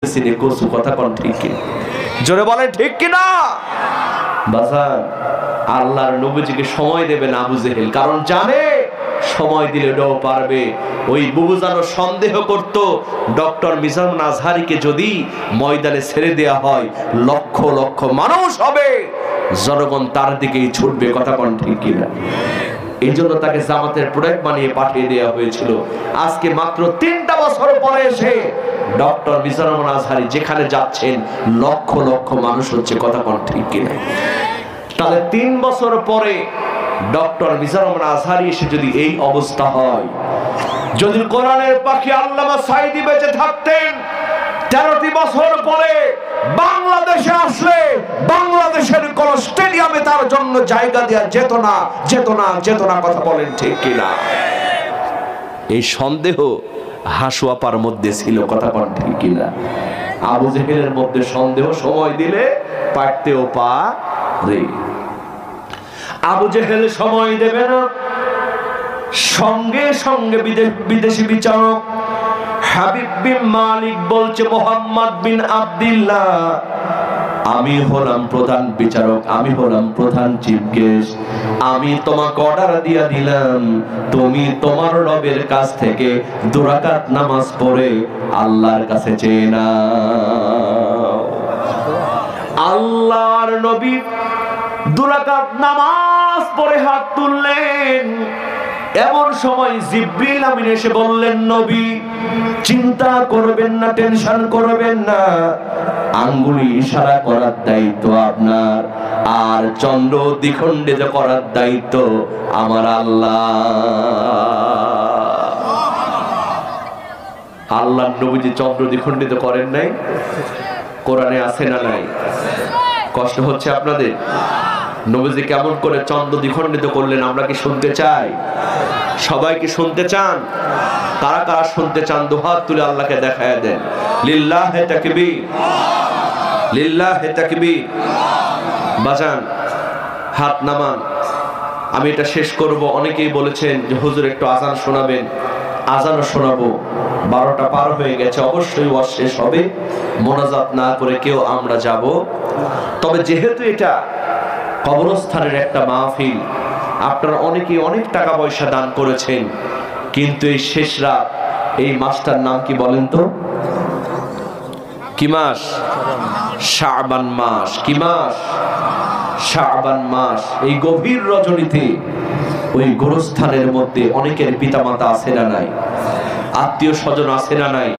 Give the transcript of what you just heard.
সিনে কসু কথা কোন ঠিক কি জোরে বলে ঠিক কি না বাজার আল্লাহর নবীজিকে সময় দেবেন আবু জেহেল, কারণ জানে সময় দিলে ডও পারবে। ওই বুবুজানো সন্দেহ করত ডক্টর মিজানুল আজহারীকে যদি ময়দানে ছেড়ে দেয়া হয় লক্ষ লক্ষ মানুষ হবে, জনগণ তার দিকেই ছুটবে, কথা কোন ঠিক কি না। এই জন্য তাকে জামাতের প্রোডাক্ট বানিয়ে পাঠিয়ে দেওয়া হয়েছিল। আজকে মাত্র 3টা বছর পরে এসে ডক্টর মিজানুল আজহারী যেখানে যাচ্ছেন লক্ষ লক্ষ মানুষ হচ্ছে, কথা কোন ঠিক কিনা। তাহলে 3 বছর পরে ডক্টর মিজানুল আজহারী এসে যদি এই অবস্থা হয়, যদি কোরআনের পাখি আল্লামা সাঈদী বেঁচে থাকতেন 13টি বছর পরে বাংলাদেশে আসলে বাংলাদেশের কোন স্টেডিয়ামে তার জন্য জায়গা দেওয়া যেত না, যেত না, যেত না, কথা বলেন ঠিক কিনা। এই সন্দেহ হাসুয়াপার মধ্যে ছিল, কথা বলেন ঠিক কিনা। আবু জেহেলের মধ্যে সন্দেহ সময় দিলে পারতেও পারে। আবু জেহেল সময় দেবে না। সঙ্গে সঙ্গে বিদেশি বিচারক হাবিব বিন মালিক বলছে, মোহাম্মদ বিন আব্দুল্লাহ, আমি হলাম প্রধান বিচারক, আমি হলাম প্রধান চিফ গেস্ট, আমি তোমাকে অর্ডার দিয়া দিলাম তুমি তোমার রবের কাছ থেকে 2 রাকাত নামাজ পড়ে আল্লাহর কাছে চেয়ে নাও। আল্লাহর নবী 2 রাকাত নামাজ পড়ে হাত তুললেন। এমন সময় জিবরিল আমিন এসে বললেন, নবী চিন্তা করবেন না, টেনশন করবেন না, আঙ্গুলি ইশারা করার দায়িত্ব আপনার, আর চন্দ্র দ্বিখণ্ডিত করার দায়িত্ব আমার আল্লাহ। আল্লাহর নবীজি চন্দ্র দ্বিখণ্ডিত করেন নাই? কোরআনে আছে না নাই? কষ্ট হচ্ছে আপনাদের? নবীজি কেমন করে চন্দ্র দ্বিখণ্ডিত করলেন আমরা কি শুনতে চাই? সবাই কি শুনতে চান? কারা কারা শুনতে চান দুহাত তুলে আল্লাহকে দেখায় দেন। লিল্লাহে তাকবীর, লিল্লাহে তাকবীর। বাজান হাত নামান। আমি এটা শেষ করব। অনেকেই বলেছেন যে হুজুর একটু আজান শোনাবেন, আজানও শোনাবো। 12টা পার হয়ে গেছে, অবশ্যই ওয়াজ শেষ হবে। মোনাজাত না করে কেউ আমরা যাব। তবে যেহেতু এটা কবরস্থানের একটা মাহফিল, আপনারা অনেকেই অনেক টাকা পয়সা দান করেছেন, কিন্তু এই শেষ রাত, এই মাসটার নাম কি বলেন তো? কি মাস? শাবান মাস। কি মাস? শাবান মাস। এই গভীর রজনীতে ওই গোরস্থানের মধ্যে অনেকের পিতামাতা আছে না নাই? আত্মীয় স্বজন আছে না নাই?